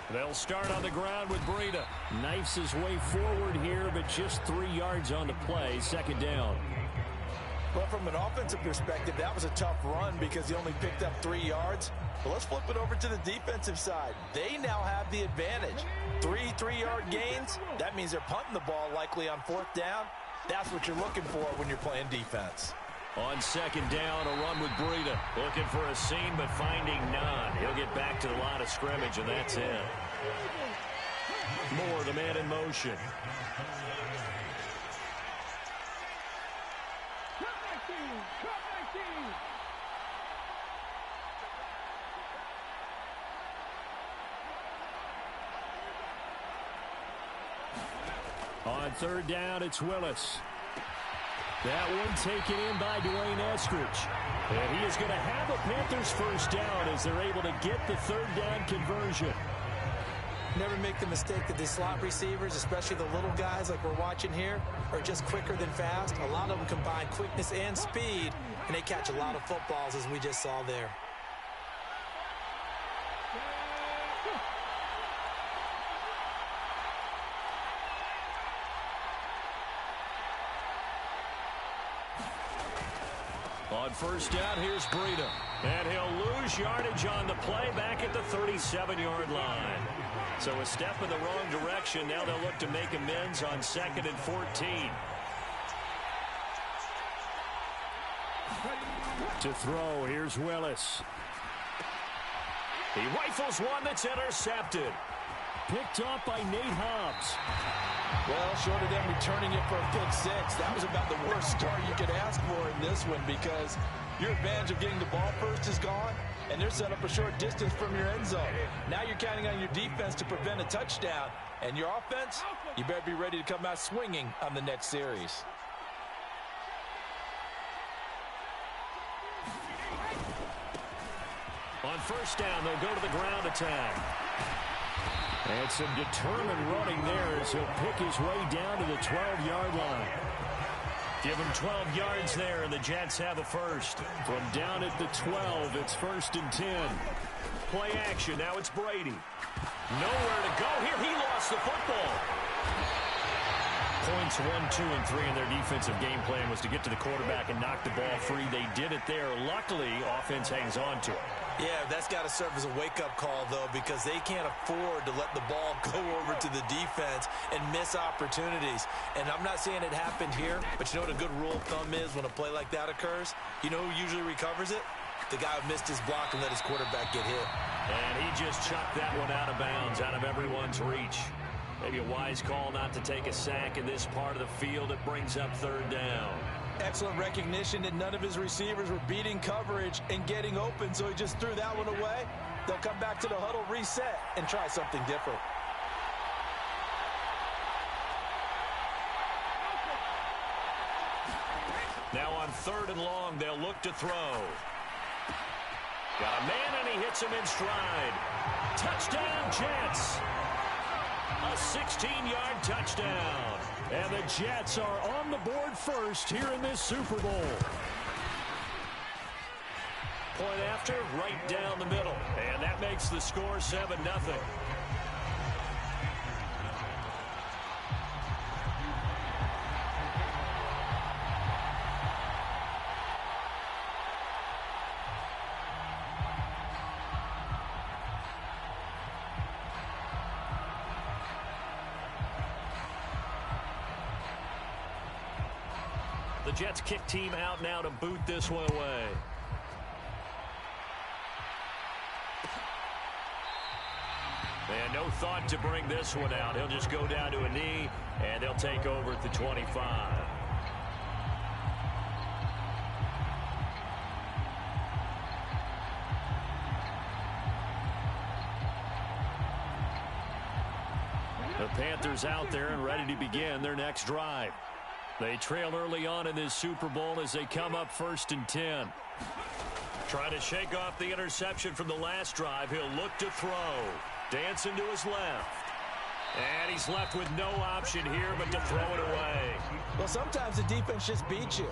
They'll start on the ground with Breida. Knifes his way forward here, but just 3 yards on the play. Second down. Well, from an offensive perspective, that was a tough run because he only picked up 3 yards. But let's flip it over to the defensive side. They now have the advantage. 3 3-yard gains. That means they're punting the ball likely on 4th down. That's what you're looking for when you're playing defense. On second down, a run with Breida. Looking for a seam, but finding none. He'll get back to the line of scrimmage, and that's it. Moore, the man in motion. On third down, it's Willis. That one taken in by Dwayne Eskridge. And he is going to have a Panthers first down as they're able to get the third down conversion. Never make the mistake that the slot receivers, especially the little guys like we're watching here, are just quicker than fast. A lot of them combine quickness and speed, and they catch a lot of footballs as we just saw there. On first down, here's Breida. And he'll lose yardage on the play back at the 37-yard line. So a step in the wrong direction. Now they'll look to make amends on 2nd and 14. To throw, here's Willis. He rifles one that's intercepted. Picked off by Nate Hobbs. Well, short of them returning it for a pick 6, that was about the worst start you could ask for in this one because your advantage of getting the ball first is gone, and they're set up a short distance from your end zone. Now you're counting on your defense to prevent a touchdown, and your offense, you better be ready to come out swinging on the next series. On first down, they'll go to the ground attack. And some determined running there as he'll pick his way down to the 12-yard line. Give him 12 yards there, and the Jets have a first. From down at the 12, it's 1st and 10. Play action. Now it's Brady. Nowhere to go here. He lost the football. Points 1, 2, and 3 in their defensive game plan was to get to the quarterback and knock the ball free. They did it there. Luckily, offense hangs on to it. Yeah, that's got to serve as a wake-up call, though, because they can't afford to let the ball go over to the defense and miss opportunities. And I'm not saying it happened here, but you know what a good rule of thumb is when a play like that occurs? You know who usually recovers it? The guy who missed his block and let his quarterback get hit. And he just chucked that one out of bounds, out of everyone's reach. Maybe a wise call not to take a sack in this part of the field. It brings up third down. Excellent recognition that none of his receivers were beating coverage and getting open, so he just threw that one away. They'll come back to the huddle, reset, and try something different. Now on 3rd and long, they'll look to throw. Got a man, and he hits him in stride. Touchdown, Jets! A 16-yard touchdown. And the Jets are on the board first here in this Super Bowl. Point after, right down the middle. And that makes the score 7-0. The Jets kick team out now to boot this one away. And no thought to bring this one out. He'll just go down to a knee, and they'll take over at the 25. The Panthers out there and ready to begin their next drive. They trail early on in this Super Bowl as they come up 1st and 10. Trying to shake off the interception from the last drive. He'll look to throw. Dancing to his left. And he's left with no option here but to throw it away. Well, sometimes the defense just beats you.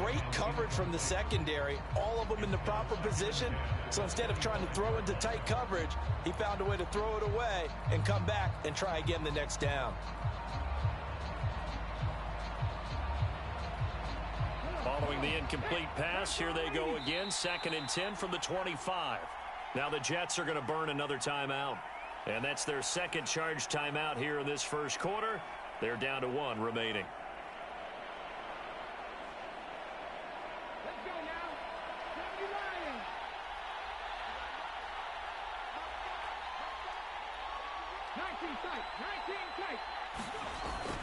Great coverage from the secondary, all of them in the proper position. So instead of trying to throw into tight coverage, he found a way to throw it away and come back and try again the next down. Following the incomplete pass, here they go again, 2nd and 10 from the 25. Now the Jets are going to burn another timeout. And that's their second charge timeout here in this first quarter. They're down to 1 remaining. Let's go now.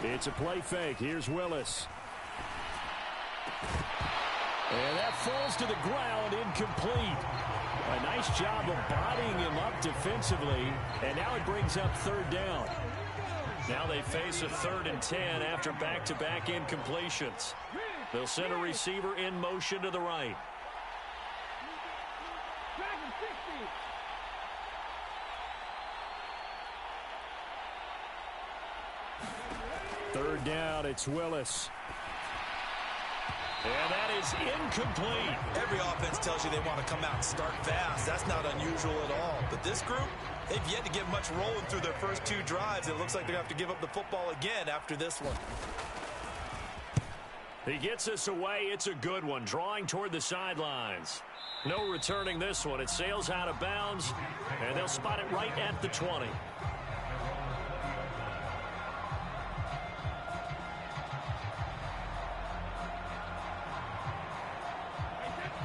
79. It's a play fake. Here's Willis. And that falls to the ground, incomplete. A nice job of bodying him up defensively, and now it brings up 3rd down. Now they face a 3rd and 10 after back-to-back incompletions. They'll send a receiver in motion to the right. Third down, it's Willis. And that is incomplete. Every offense tells you they want to come out and start fast. That's not unusual at all. But this group, they've yet to get much rolling through their first 2 drives. It looks like they're going to have to give up the football again after this one. He gets us away. It's a good one, drawing toward the sidelines. No returning this one. It sails out of bounds, and they'll spot it right at the 20.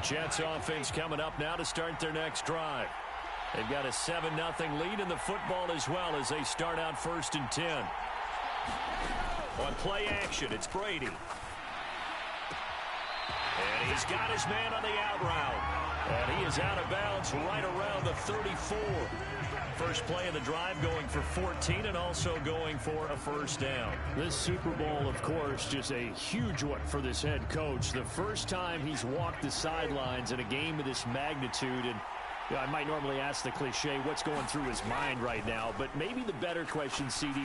Jets offense coming up now to start their next drive. They've got a 7-0 lead in the football as well as they start out 1st and 10. On play action, it's Brady. And he's got his man on the out route. And he is out of bounds right around the 34. First play of the drive going for 14 and also going for a 1st down. This Super Bowl, of course, just a huge one for this head coach. The first time he's walked the sidelines in a game of this magnitude. And you know, I might normally ask the cliche, what's going through his mind right now? But maybe the better question, CD,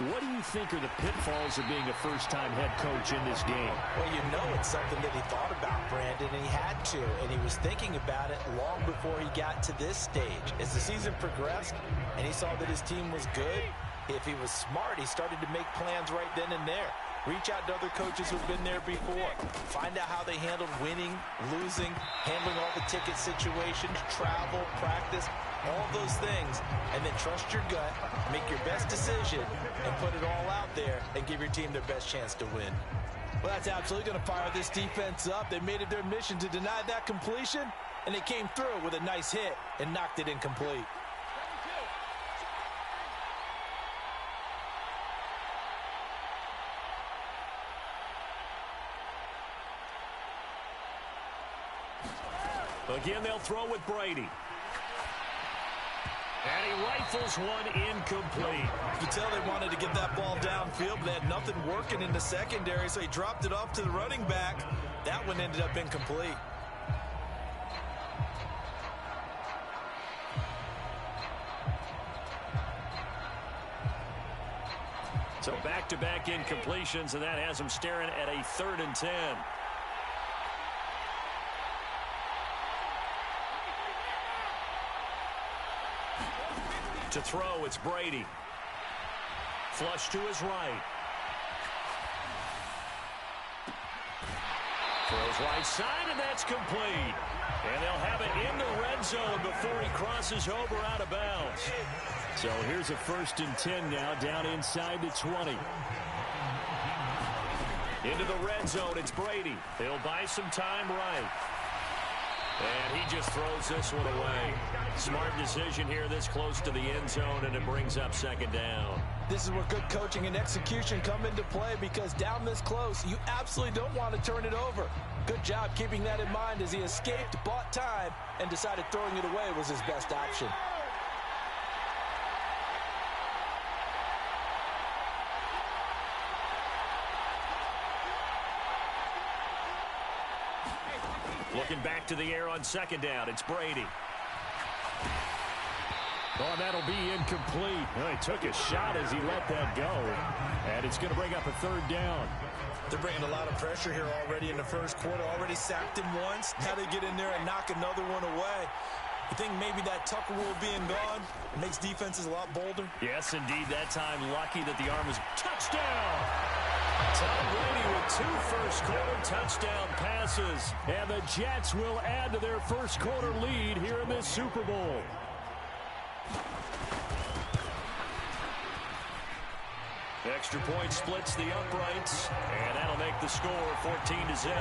what do you think are the pitfalls of being a first-time head coach in this game? Well, you know it's something that he thought about, Brandon, and he had to. And he was thinking about it long before he got to this stage. As the season progressed and he saw that his team was good, if he was smart, he started to make plans right then and there. Reach out to other coaches who've been there before. Find out how they handled winning, losing, handling all the ticket situations, travel, practice, all those things, and then trust your gut, make your best decision, and put it all out there and give your team their best chance to win. Well, that's absolutely going to fire this defense up. They made it their mission to deny that completion, and they came through with a nice hit and knocked it incomplete. Again, they'll throw with Brady. And he rifles one incomplete. You could tell they wanted to get that ball downfield, but they had nothing working in the secondary, so he dropped it off to the running back. That one ended up incomplete. So back-to-back incompletions, and that has him staring at a 3rd and 10. To throw, it's Brady. Flush to his right. Throws right side, and that's complete. And they'll have it in the red zone before he crosses over out of bounds. So here's a 1st and 10 now, down inside the 20. Into the red zone, it's Brady. They'll buy some time right. And he just throws this one away. Smart decision here this close to the end zone, and it brings up 2nd down. This is where good coaching and execution come into play, because down this close, you absolutely don't want to turn it over. Good job keeping that in mind as he escaped, bought time, and decided throwing it away was his best option. Looking back to the air on 2nd down, it's Brady. Oh, that'll be incomplete. Well, he took a shot as he let that go. And it's going to bring up a third down. They're bringing a lot of pressure here already in the first quarter. Already sacked him once. Now they get in there and knock another one away. You think maybe that Tucker rule being gone makes defenses a lot bolder? Yes, indeed. That time, lucky that the arm was touchdown. Tom Brady with 2 first-quarter touchdown passes. And the Jets will add to their first-quarter lead here in this Super Bowl. Extra point splits the uprights, and that'll make the score 14-0.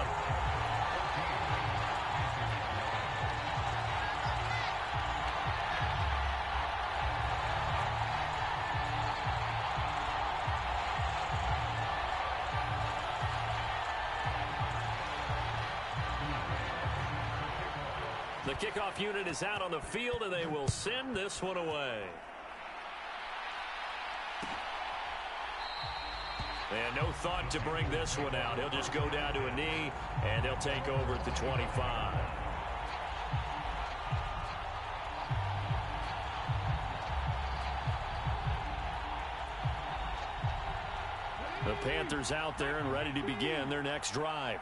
The kickoff unit is out on the field, and they will send this one away. And no thought to bring this one out. He'll just go down to a knee, and they'll take over at the 25. The Panthers out there and ready to begin their next drive.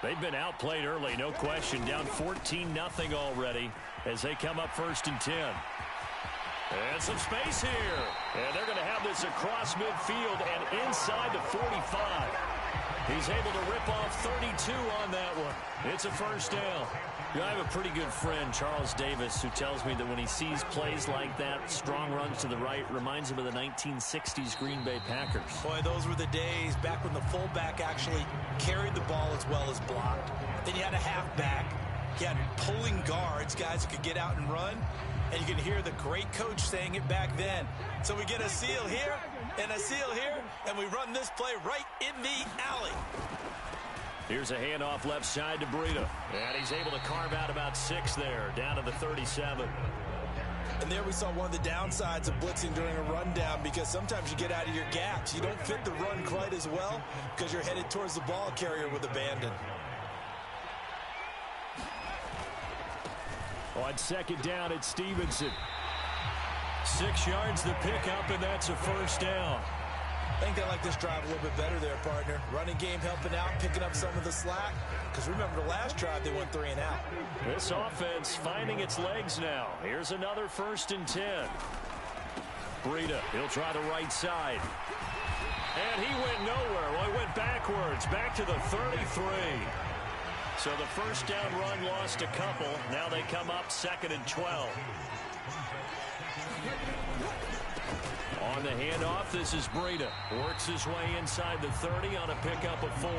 They've been outplayed early, no question. Down 14-0 already as they come up 1st and 10. And some space here. And they're going to have this across midfield and inside the 45. He's able to rip off 32 on that one. It's a first down. I have a pretty good friend, Charles Davis, who tells me that when he sees plays like that, strong runs to the right, reminds him of the 1960s Green Bay Packers. Boy, those were the days back when the fullback actually carried the ball as well as blocked. Then you had a halfback. You had pulling guards, guys who could get out and run. And you can hear the great coach saying it back then. So we get a seal here and a seal here, and we run this play right in the alley. Here's a handoff left side to Breida. And he's able to carve out about 6 there, down to the 37. And there we saw one of the downsides of blitzing during a rundown, because sometimes you get out of your gaps. You don't fit the run quite as well because you're headed towards the ball carrier with abandon. On 2nd down, it's Stevenson. 6 yards the pickup, and that's a first down. I think they like this drive a little bit better there, partner. Running game helping out, picking up some of the slack. Because remember the last drive, they went 3 and out. This offense finding its legs now. Here's another 1st and 10. Breida, he'll try the right side. And he went nowhere. Well, he went backwards, back to the 33. So the first down run lost a couple. Now they come up 2nd and 12. On the handoff, this is Breida. Works his way inside the 30 on a pickup of 4.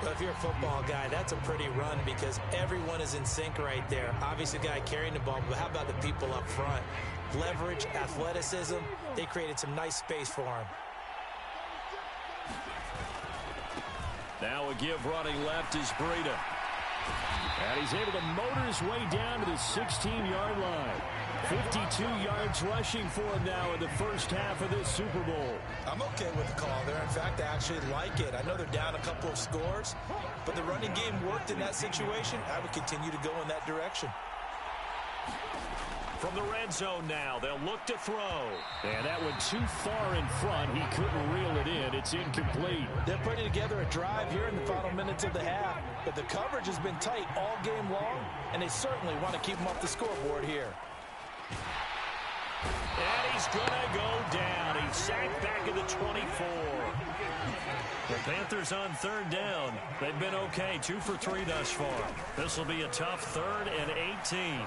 Well, if you're a football guy, that's a pretty run because everyone is in sync right there. Obviously, the guy carrying the ball, but how about the people up front? Leverage, athleticism, they created some nice space for him. Now a give running left is Breida. And he's able to motor his way down to the 16-yard line. 52 yards rushing for him now in the first half of this Super Bowl. I'm okay with the call there. In fact, I actually like it. I know they're down a couple of scores, but the running game worked in that situation. I would continue to go in that direction. From the red zone now, they'll look to throw. And that went too far in front. He couldn't reel it in. It's incomplete. They're putting together a drive here in the final minutes of the half, but the coverage has been tight all game long, and they certainly want to keep them off the scoreboard here. And he's going to go down. He's sacked back at the 24. The Panthers on 3rd down. They've been okay, 2 for 3 thus far. This will be a tough 3rd and 18.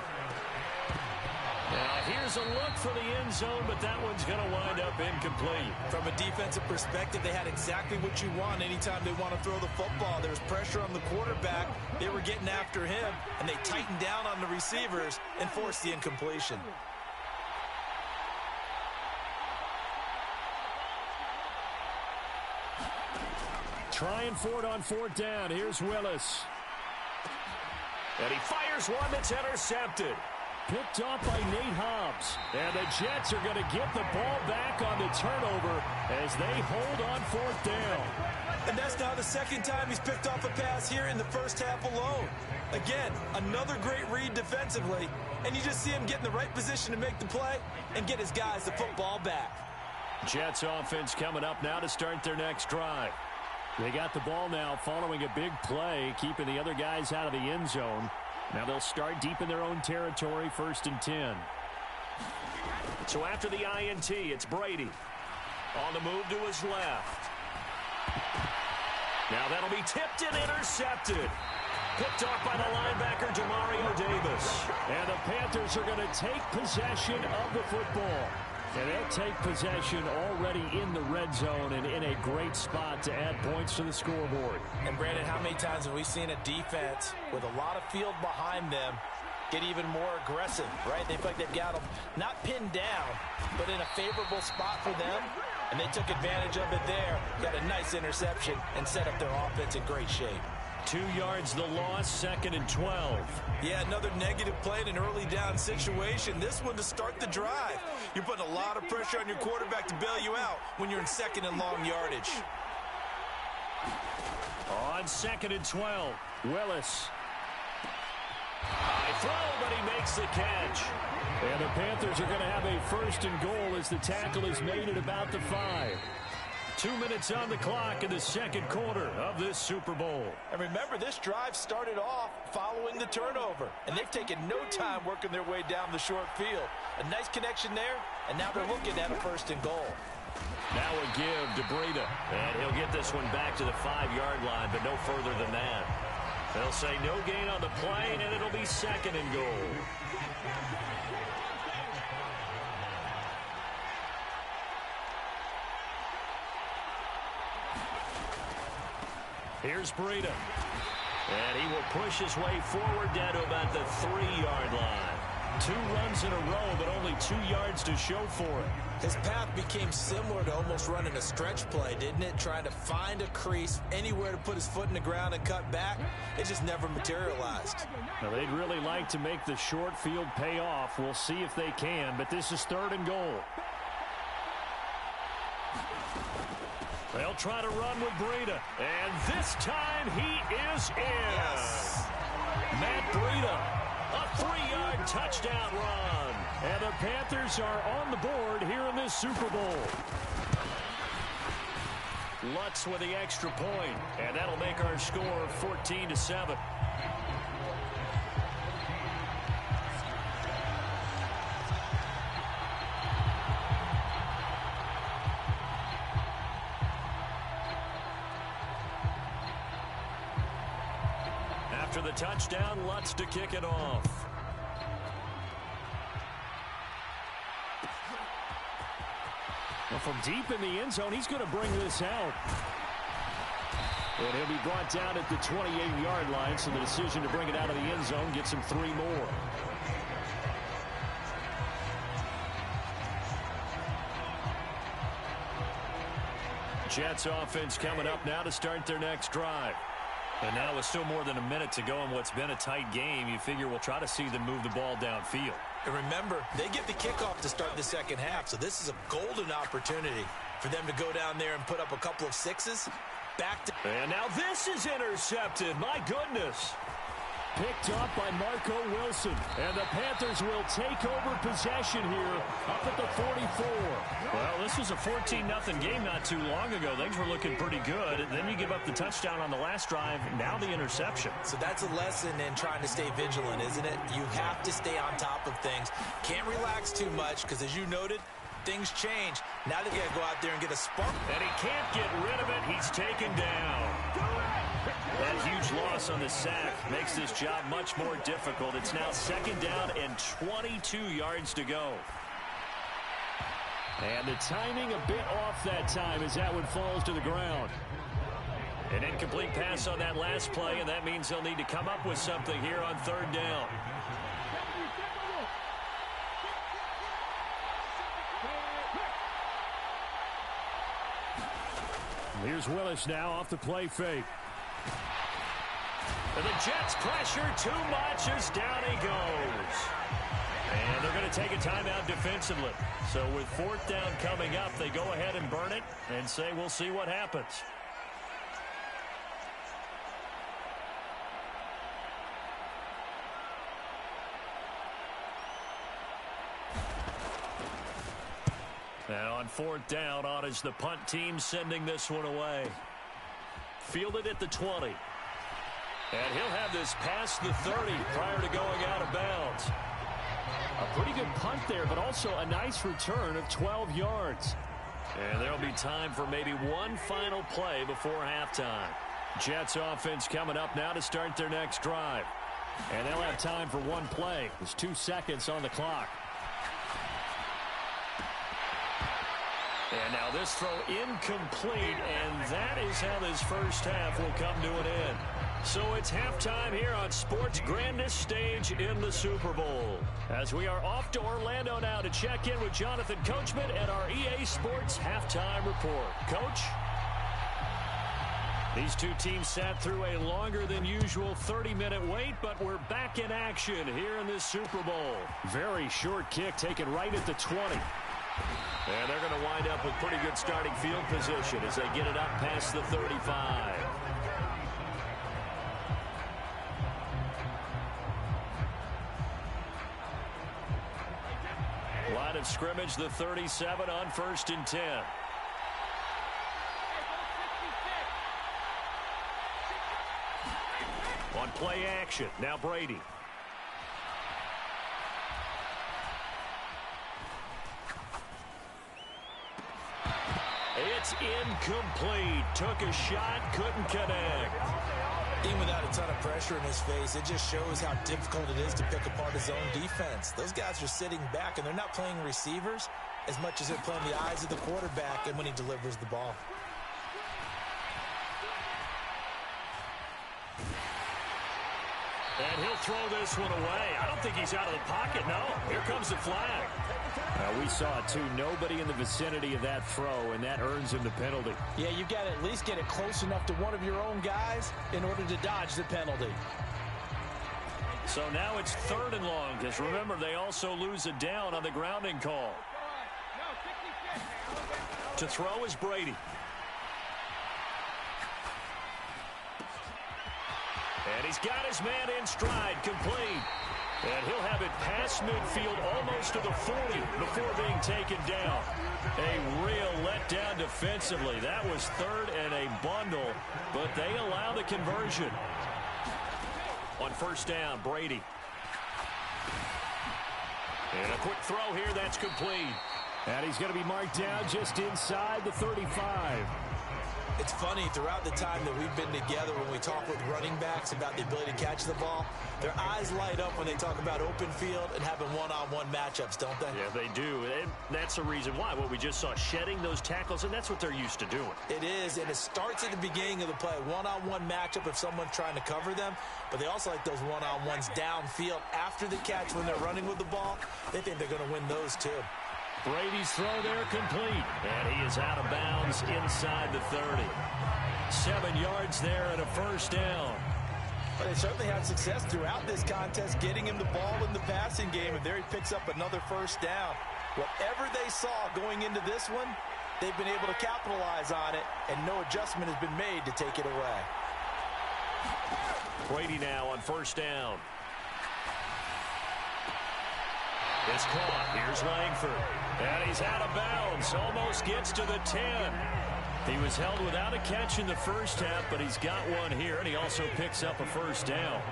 Now here's a look for the end zone, but that one's going to wind up incomplete. From a defensive perspective, they had exactly what you want anytime they want to throw the football. There was pressure on the quarterback. They were getting after him, and they tightened down on the receivers and forced the incompletion. Trying for it on 4th down. Here's Willis. And he fires one that's intercepted. Picked off by Nate Hobbs. And the Jets are going to get the ball back on the turnover as they hold on 4th down. And that's now the 2nd time he's picked off a pass here in the first half alone. Again, another great read defensively. and you just see him get in the right position to make the play and get his guys the football back. Jets offense coming up now to start their next drive. They got the ball now following a big play, keeping the other guys out of the end zone. Now they'll start deep in their own territory, 1st and 10. So after the INT, it's Brady. On the move to his left. Now that'll be tipped and intercepted. Picked off by the linebacker, Demario Davis. And the Panthers are going to take possession of the football. And they'll take possession already in the red zone and in a great spot to add points to the scoreboard. And Brandon, how many times have we seen a defense with a lot of field behind them get even more aggressive, right? They feel like they've got them not pinned down, but in a favorable spot for them. And they took advantage of it there, got a nice interception, and set up their offense in great shape. 2 yards the loss, 2nd and 12. Yeah, another negative play in an early down situation. This one to start the drive. You're putting a lot of pressure on your quarterback to bail you out when you're in 2nd and long yardage. On 2nd and 12, Willis. High throw, but he makes the catch. And the Panthers are going to have a 1st and goal as the tackle is made at about the 5. 2 minutes on the clock in the 2nd quarter of this Super Bowl. And remember, this drive started off following the turnover, and they've taken no time working their way down the short field. A nice connection there, and now they're looking at a 1st and goal. Now a give to Breida, and he'll get this one back to the 5-yard line, but no further than that. They'll say no gain on the play, and it'll be 2nd and goal. Here's Breida. And he will push his way forward down to about the 3-yard line. 2 runs in a row, but only 2 yards to show for it. His path became similar to almost running a stretch play, didn't it? Trying to find a crease, anywhere to put his foot in the ground and cut back. It just never materialized. Now, they'd really like to make the short field pay off. We'll see if they can, but this is 3rd and goal. They'll try to run with Breida, and this time he is in. Yes. Matt Breida, a 3-yard touchdown run. And the Panthers are on the board here in this Super Bowl. Lutz with the extra point, and that'll make our score 14-7. After the touchdown, Lutz to kick it off. Well, from deep in the end zone, he's going to bring this out. And he'll be brought down at the 28-yard line, so the decision to bring it out of the end zone gets him 3 more. Jets offense coming up now to start their next drive. And now with still more than a minute to go in what's been a tight game, you figure we'll try to see them move the ball downfield. And remember, they get the kickoff to start the 2nd half, so this is a golden opportunity for them to go down there and put up a couple of 6s. Back to... And now this is intercepted. My goodness. Picked up by Marco Wilson. And the Panthers will take over possession here up at the 44. Well, this was a 14-0 game not too long ago. Things were looking pretty good. And then you give up the touchdown on the last drive. Now the interception. So that's a lesson in trying to stay vigilant, isn't it? You have to stay on top of things. Can't relax too much because, as you noted, things change. Now they've got to go out there and get a spark. And he can't get rid of it. He's taken down. That huge loss on the sack makes this job much more difficult. It's now 2nd down and 22 yards to go. And the timing a bit off that time as that one falls to the ground. An incomplete pass on that last play, and that means they'll need to come up with something here on 3rd down. Here's Willis now off the play fake. And the Jets pressure too much as down he goes. And they're going to take a timeout defensively. So with 4th down coming up, they go ahead and burn it and say we'll see what happens. And on fourth down, on is the punt team sending this one away. Fielded at the 20. And he'll have this past the 30 prior to going out of bounds. A pretty good punt there, but also a nice return of 12 yards. And there'll be time for maybe one final play before halftime. Jets offense coming up now to start their next drive. And they'll have time for one play. There's 2 seconds on the clock. And now this throw incomplete, and that is how this first half will come to an end. So it's halftime here on sports' grandest stage in the Super Bowl. As we are off to Orlando now to check in with Jonathan Coachman and our EA Sports Halftime Report. Coach? These two teams sat through a longer than usual 30-minute wait, but we're back in action here in this Super Bowl. Very short kick taken right at the 20. And they're going to wind up with pretty good starting field position as they get it up past the 35. Line of scrimmage, the 37 on 1st and 10. On play action, now Brady. It's incomplete. Took a shot, couldn't connect. Even without a ton of pressure in his face, it just shows how difficult it is to pick apart his own defense. Those guys are sitting back, and they're not playing receivers as much as they're playing the eyes of the quarterback and when he delivers the ball. And he'll throw this one away. I don't think he's out of the pocket, no. Here comes the flag. We saw it, too. Nobody in the vicinity of that throw, and that earns him the penalty. Yeah, you've got to at least get it close enough to one of your own guys in order to dodge the penalty. So now it's 3rd and long, because remember, they also lose a down on the grounding call. To throw is Brady. And he's got his man in stride, complete. And he'll have it past midfield almost to the 40 before being taken down. A real letdown defensively. That was 3rd and a bundle, but they allow the conversion. On 1st down, Brady. And a quick throw here, that's complete. And he's going to be marked down just inside the 35. It's funny, throughout the time that we've been together, when we talk with running backs about the ability to catch the ball, their eyes light up when they talk about open field and having one-on-one matchups, don't they? Yeah, they do. And that's the reason why. What we just saw, shedding those tackles, and that's what they're used to doing. It is, and it starts at the beginning of the play. One-on-one matchup if someone's trying to cover them, but they also like those one-on-ones downfield after the catch when they're running with the ball. They think they're going to win those, too. Brady's throw there complete. And he is out of bounds inside the 30. 7 yards there and a 1st down. But they certainly had success throughout this contest getting him the ball in the passing game. And there he picks up another 1st down. Whatever they saw going into this one, they've been able to capitalize on it. And no adjustment has been made to take it away. Brady now on 1st down. It's caught. Here's Langford. And he's out of bounds. Almost gets to the 10. He was held without a catch in the first half, but he's got one here, and he also picks up a 1st down.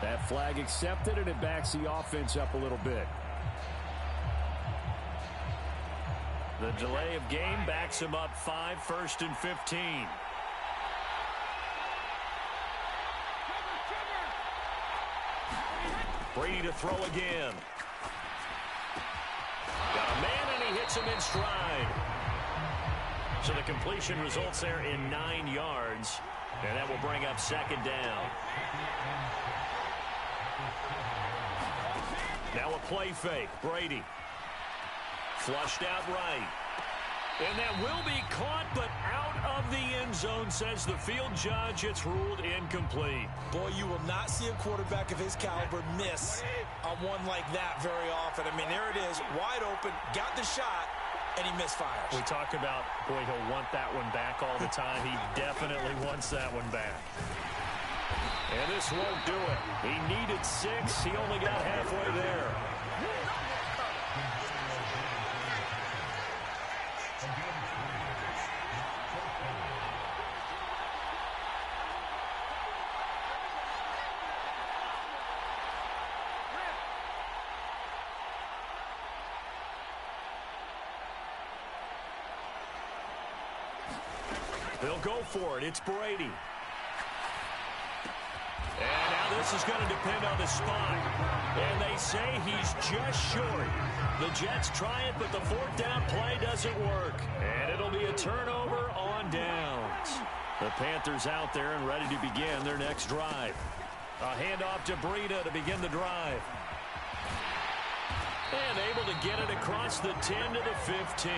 That flag accepted, and it backs the offense up a little bit. The delay of game backs him up 5, 1st and 15. Brady to throw again. Got a man, and he hits him in stride. So the completion results there in 9 yards, and that will bring up 2nd down. Now a play fake. Brady. Flushed out right. And that will be caught, but out of the end zone, says the field judge. It's ruled incomplete. Boy, you will not see a quarterback of his caliber miss on one like that very often. I mean, there it is, wide open, got the shot, and he misfires. We talk about, boy, he'll want that one back all the time. He definitely wants that one back. And this won't do it. He needed 6. He only got halfway there. They'll go for it. It's Brady. And now this is going to depend on the spot. And they say he's just short. The Jets try it, but the 4th down play doesn't work. And it'll be a turnover on downs. The Panthers out there and ready to begin their next drive. A handoff to Breida to begin the drive. And able to get it across the 10 to the 15.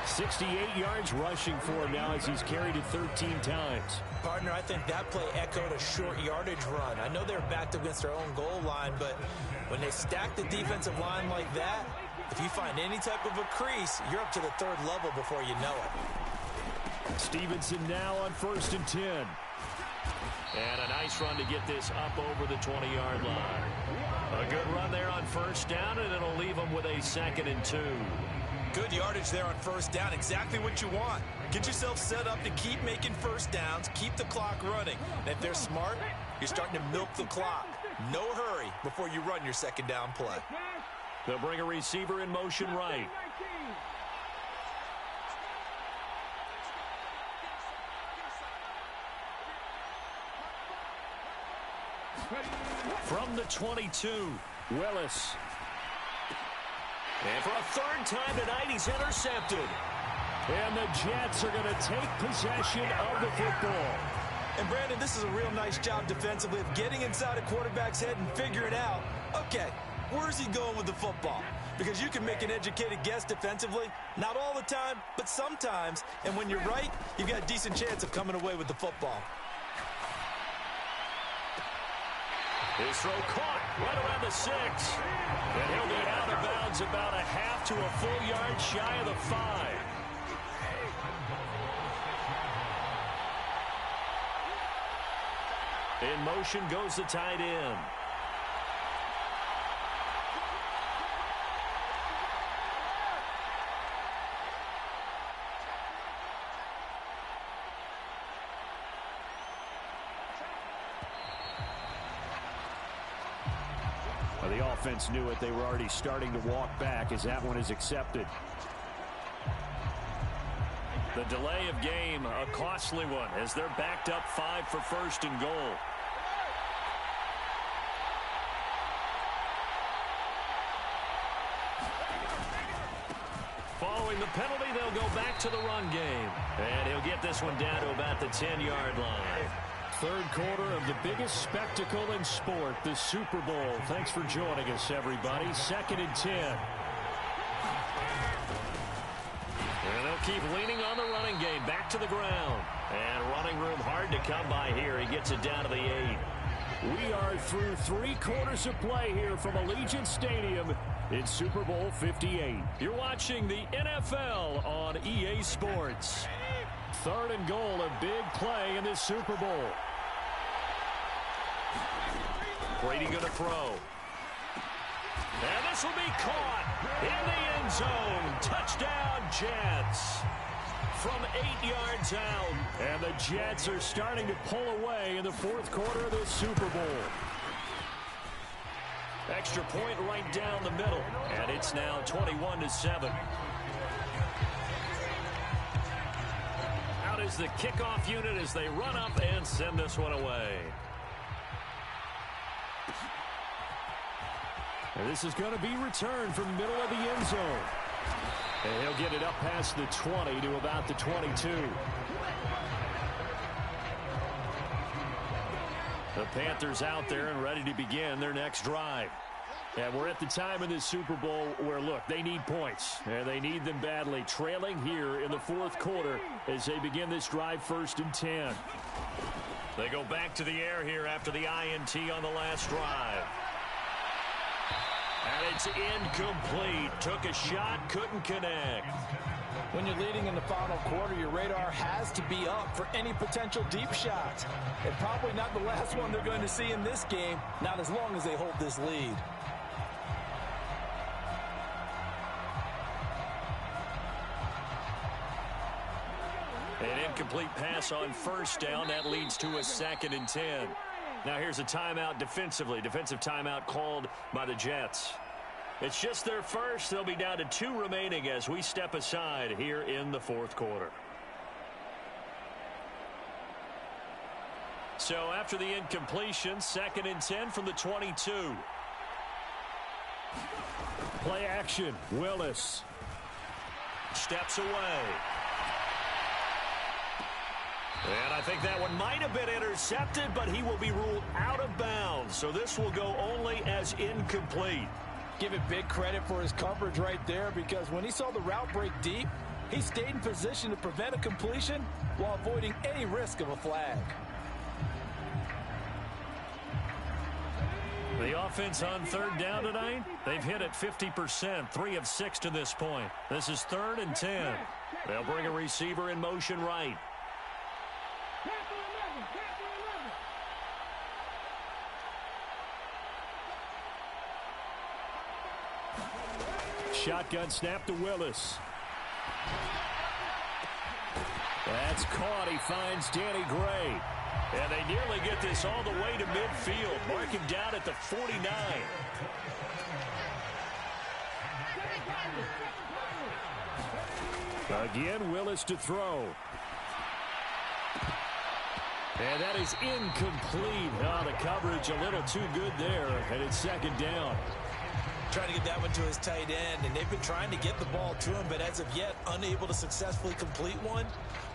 68 yards rushing for him now as he's carried it 13 times. Partner, I think that play echoed a short yardage run. I know they're backed against their own goal line, but when they stack the defensive line like that, if you find any type of a crease, you're up to the 3rd level before you know it. Stevenson now on 1st and 10. And a nice run to get this up over the 20-yard line. A good run there on 1st down, and it'll leave them with a 2nd and 2. Good yardage there on 1st down. Exactly what you want. Get yourself set up to keep making 1st downs, keep the clock running. And if they're smart, you're starting to milk the clock. No hurry before you run your 2nd down play. They'll bring a receiver in motion right. From the 22, Willis. And for a 3rd time tonight, he's intercepted. And the Jets are going to take possession of the football. And, Brandon, this is a real nice job defensively of getting inside a quarterback's head and figuring out, okay, where's he going with the football? Because you can make an educated guess defensively. Not all the time, but sometimes. And when you're right, you've got a decent chance of coming away with the football. His throw caught right around the 6. And he'll be out of bounds about a half to a full yard shy of the 5. In motion goes the tight end. The offense knew it. They were already starting to walk back as that one is accepted. The delay of game, a costly one, as they're backed up 5 for 1st and goal. Following the penalty, they'll go back to the run game. And he'll get this one down to about the 10-yard line. 3rd quarter of the biggest spectacle in sport, the Super Bowl. Thanks for joining us, everybody. 2nd and 10. And they'll keep leaning on the running game. Back to the ground. And running room hard to come by here. He gets it down to the 8. We are through 3 quarters of play here from Allegiant Stadium in Super Bowl 58. You're watching the NFL on EA Sports. 3rd and goal, a big play in this Super Bowl. Brady going to throw. And this will be caught in the end zone. Touchdown, Jets. From 8 yards out. And the Jets are starting to pull away in the 4th quarter of this Super Bowl. Extra point right down the middle. And it's now 21-7. Out is the kickoff unit as they run up and send this one away. And this is going to be returned from the middle of the end zone. And he'll get it up past the 20 to about the 22. The Panthers out there and ready to begin their next drive. And we're at the time in this Super Bowl where, look, they need points. And they need them badly. Trailing here in the fourth quarter as they begin this drive 1st and 10. They go back to the air here after the INT on the last drive. And it's incomplete. Took a shot, couldn't connect. When you're leading in the final quarter, your radar has to be up for any potential deep shots. And probably not the last one they're going to see in this game, not as long as they hold this lead. An incomplete pass on 1st down. That leads to a 2nd and 10. Now here's a timeout defensively. Defensive timeout called by the Jets. It's just their first. They'll be down to 2 remaining as we step aside here in the fourth quarter. So after the incompletion, 2nd and 10 from the 22. Play action. Willis steps away. And I think that one might have been intercepted, but he will be ruled out of bounds. So this will go only as incomplete. Give it big credit for his coverage right there, because when he saw the route break deep, he stayed in position to prevent a completion while avoiding any risk of a flag. The offense on 3rd down tonight, they've hit it 50%, 3 of 6 to this point. This is 3rd and 10. They'll bring a receiver in motion right. Shotgun snap to Willis. That's caught. He finds Danny Gray. And they nearly get this all the way to midfield. Mark him down at the 49. Again, Willis to throw. And that is incomplete. Oh, the coverage a little too good there. And it's 2nd down. Trying to get that one to his tight end, and they've been trying to get the ball to him, but as of yet, unable to successfully complete one.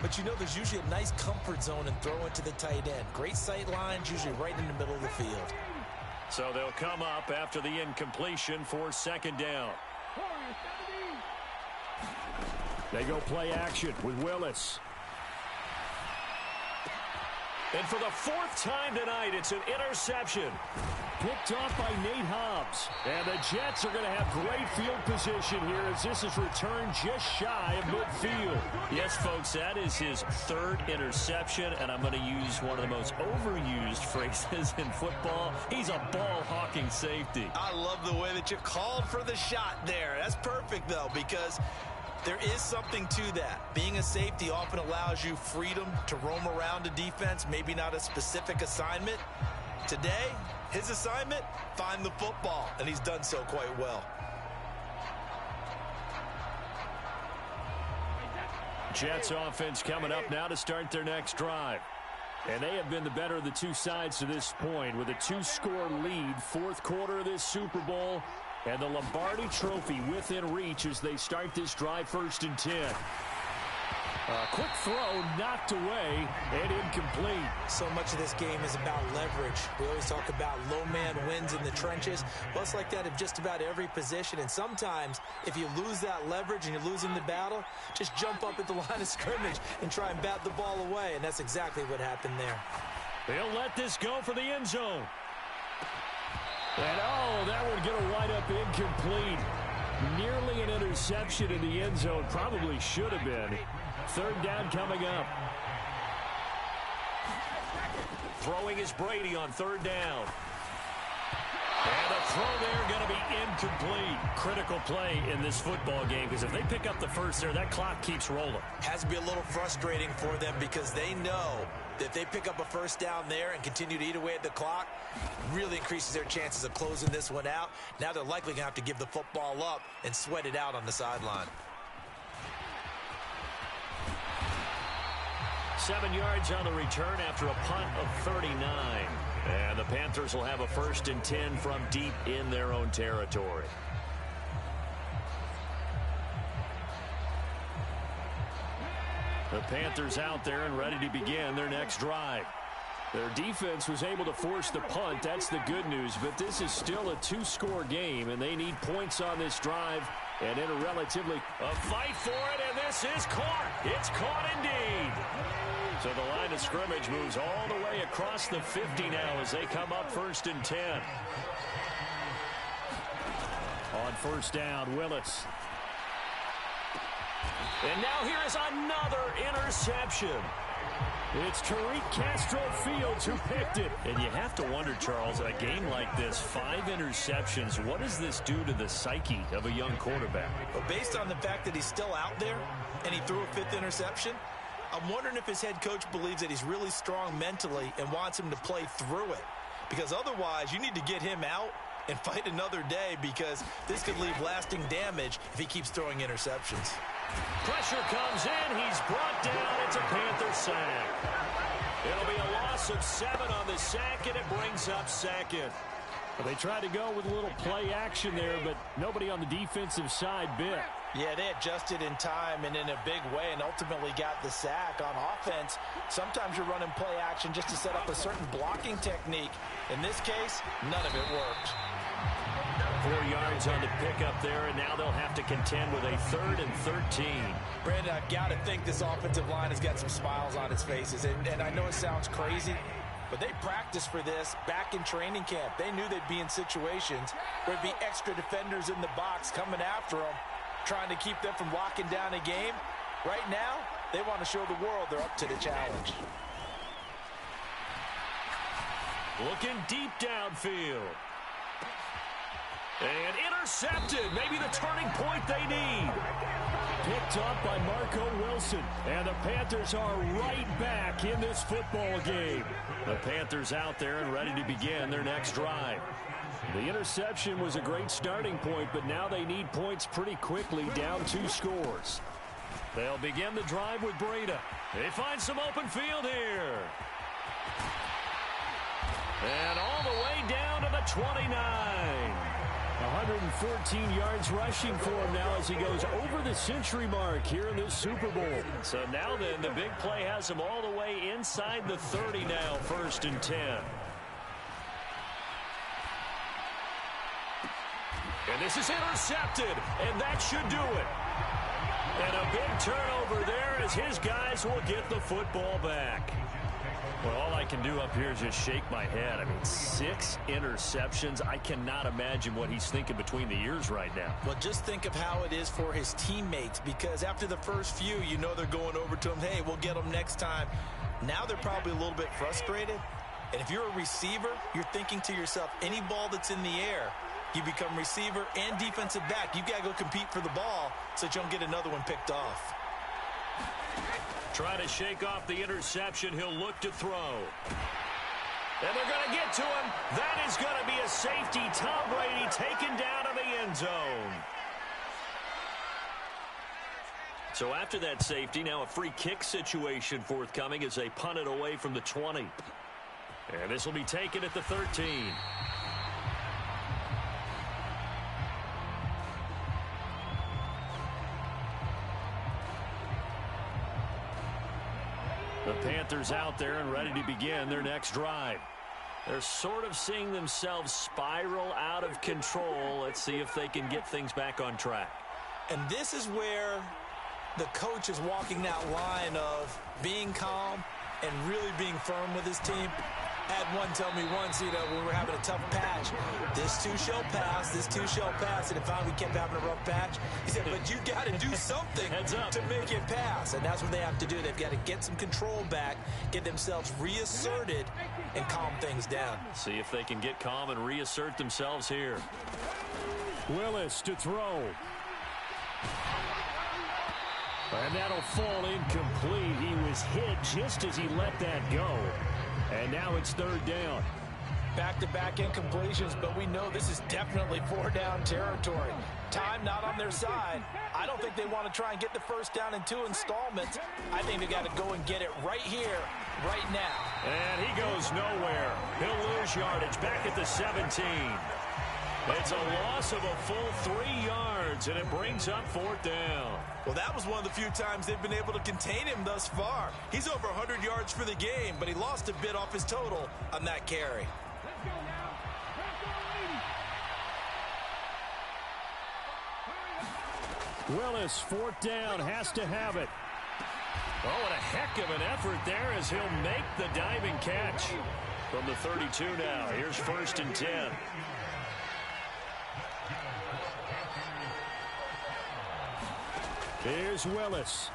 But you know there's usually a nice comfort zone in throwing to the tight end. Great sight lines, usually right in the middle of the field. So they'll come up after the incompletion for 2nd down. They go play action with Willis. And for the 4th time tonight, it's an interception. Picked off by Nate Hobbs. And the Jets are going to have great field position here as this is returned just shy of midfield. Yes, folks, that is his 3rd interception, and I'm going to use one of the most overused phrases in football. He's a ball-hawking safety. I love the way that you called for the shot there. That's perfect, though, because there is something to that. Being a safety often allows you freedom to roam around a defense, maybe not a specific assignment. Today, his assignment, find the football, and he's done so quite well. Jets offense coming up now to start their next drive. And they have been the better of the 2 sides to this point with a 2-score lead, 4th quarter of this Super Bowl. And the Lombardi Trophy within reach as they start this drive 1st and 10. Quick throw knocked away and incomplete. So much of this game is about leverage. We always talk about low man wins in the trenches. Well, it's like that in just about every position. And sometimes if you lose that leverage and you're losing the battle, just jump up at the line of scrimmage and try and bat the ball away. And that's exactly what happened there. They'll let this go for the end zone. And, oh, that would get a wind up incomplete. Nearly an interception in the end zone. Probably should have been. 3rd down coming up. Throwing is Brady on 3rd down. And the throw there going to be incomplete. Critical play in this football game because if they pick up the first there, that clock keeps rolling. Has to be a little frustrating for them because they know that if they pick up a 1st down there and continue to eat away at the clock, really increases their chances of closing this one out. Now they're likely going to have to give the football up and sweat it out on the sideline. 7 yards on the return after a punt of 39. And the Panthers will have a 1st and 10 from deep in their own territory. The Panthers out there and ready to begin their next drive. Their defense was able to force the punt. That's the good news. But this is still a two-score game, and they need points on this drive. And in a relatively... A fight for it, and this is caught. It's caught indeed. So the line of scrimmage moves all the way across the 50 now as they come up 1st and 10. On first down, Willis. And now here is another interception. It's Tariq Castro-Fields who picked it. And you have to wonder, Charles, in a game like this, 5 interceptions, what does this do to the psyche of a young quarterback? Well, based on the fact that he's still out there and he threw a 5th interception, I'm wondering if his head coach believes that he's really strong mentally and wants him to play through it. Because otherwise, you need to get him out and fight another day, because this could leave lasting damage if he keeps throwing interceptions. Pressure comes in. He's brought down. It's a Panther sack. It'll be a loss of 7 on the sack, and it brings up 2nd. Well, they tried to go with a little play action there, but nobody on the defensive side bit. Yeah, they adjusted in time and in a big way and ultimately got the sack. On offense, sometimes you're running play action just to set up a certain blocking technique. In this case, none of it worked. 4 yards on the pickup there, and now they'll have to contend with a 3rd and 13. Brandon, I've got to think this offensive line has got some smiles on its faces. And I know it sounds crazy, but they practiced for this back in training camp. They knew they'd be in situations where there'd be extra defenders in the box coming after them, trying to keep them from locking down a game. Right now, they want to show the world they're up to the challenge. Looking deep downfield. And intercepted. Maybe the turning point they need. Picked up by Marco Wilson. And the Panthers are right back in this football game. The Panthers out there and ready to begin their next drive. The interception was a great starting point, but now they need points pretty quickly, down 2 scores. They'll begin the drive with Breda. They find some open field here. And all the way down to the 29. 114 yards rushing for him now as he goes over the century mark here in this Super Bowl. So now then, the big play has him all the way inside the 30 now, 1st and 10. And this is intercepted, and that should do it. And a big turnover there as his guys will get the football back. Well, all I can do up here is just shake my head. I mean, 6 interceptions. I cannot imagine what he's thinking between the ears right now. Well, just think of how it is for his teammates, because after the first few, you know they're going over to him, hey, we'll get them next time. Now they're probably a little bit frustrated. And if you're a receiver, you're thinking to yourself, any ball that's in the air, you become receiver and defensive back. You've got to go compete for the ball so that you don't get another one picked off. Try to shake off the interception. He'll look to throw. And they're going to get to him. That is going to be a safety. Tom Brady taken down to the end zone. So after that safety, now a free kick situation forthcoming as they punt it away from the 20. And this will be taken at the 13. The Panthers out there and ready to begin their next drive. They're sort of seeing themselves spiral out of control. Let's see if they can get things back on track. And this is where the coach is walking that line of being calm and really being firm with his team. Had one tell me once, when we were having a tough patch, this too shall pass, this too shall pass. And if we kept having a rough patch, he said, but you got to do something to make it pass. And that's what they have to do. They've got to get some control back, get themselves reasserted, and calm things down. See if they can get calm and reassert themselves here. Willis to throw. And that'll fall incomplete. He was hit just as he let that go. And now it's 3rd down. Back-to-back incompletions, but we know this is definitely 4-down territory. Time not on their side. I don't think they want to try and get the first down in 2 installments. I think they got to go and get it right here, right now. And he goes nowhere. He'll lose yardage back at the 17. It's a loss of a full 3 yards. yards, and it brings up 4th down. Well, that was one of the few times they've been able to contain him thus far. He's over 100 yards for the game, but he lost a bit off his total on that carry. Let's go now. Let's go, ladies. Willis, 4th down, has to have it. Oh, and a heck of an effort there as he'll make the diving catch. From the 32 now, here's 1st and 10. Here's Willis.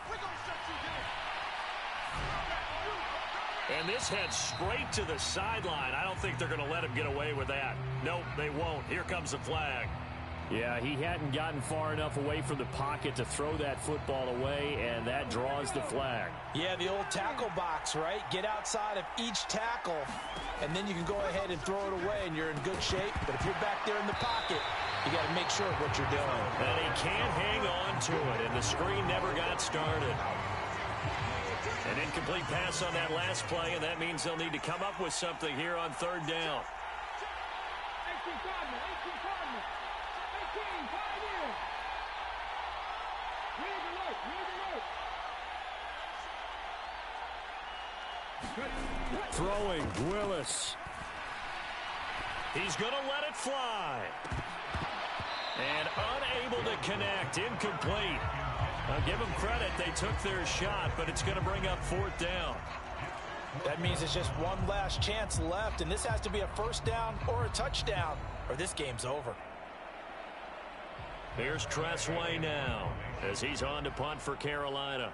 And this heads straight to the sideline. I don't think they're going to let him get away with that. Nope, they won't. Here comes the flag. Yeah, he hadn't gotten far enough away from the pocket to throw that football away, and that draws the flag. Yeah, the old tackle box, right? Get outside of each tackle, and then you can go ahead and throw it away, and you're in good shape. But if you're back there in the pocket, you got to make sure of what you're doing. And he can't hang on to it, and the screen never got started. An incomplete pass on that last play, and that means they'll need to come up with something here on 3rd down. 18 Cardinals. 18 Cardinals. 18, 5 in. Read the look. Read the look. Throwing, Willis. He's going to let it fly. And unable to connect, incomplete. I'll give them credit, they took their shot, but it's going to bring up 4th down. That means it's just one last chance left, and this has to be a 1st down or a touchdown, or this game's over. Here's Tressway now, as he's on to punt for Carolina.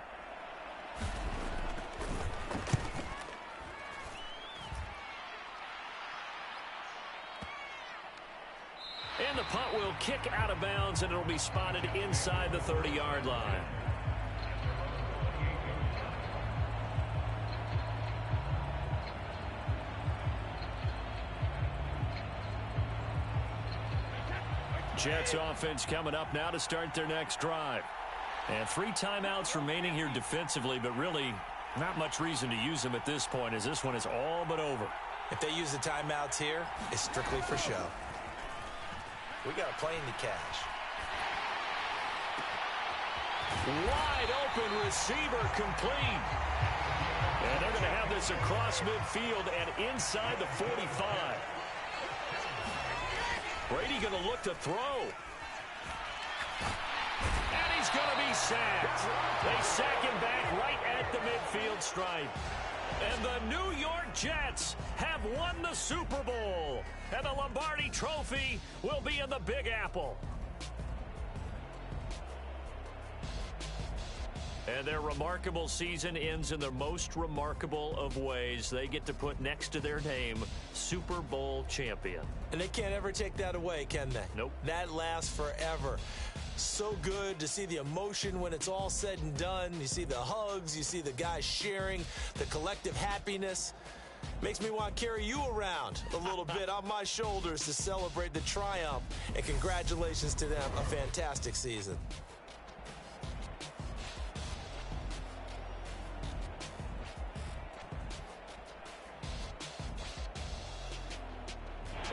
And the punt will kick out of bounds, and it'll be spotted inside the 30-yard line. Jets offense coming up now to start their next drive. And 3 timeouts remaining here defensively, but really not much reason to use them at this point, as this one is all but over. If they use the timeouts here, it's strictly for show. We got a plane to catch. Wide open receiver complete. And they're going to have this across midfield and inside the 45. Brady going to look to throw. And he's going to be sacked. They sack him back right at the midfield stripe. And the New York Jets have won the Super Bowl. And the Lombardi Trophy will be in the Big Apple. And their remarkable season ends in the most remarkable of ways. They get to put next to their name, Super Bowl champion. And they can't ever take that away, can they? Nope. That lasts forever. So good to see the emotion when it's all said and done. You see the hugs, you see the guys sharing, the collective happiness. Makes me want to carry you around a little bit on my shoulders to celebrate the triumph. And congratulations to them, a fantastic season.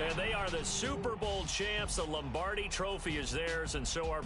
And they are the Super Bowl champs. The Lombardi Trophy is theirs, and so are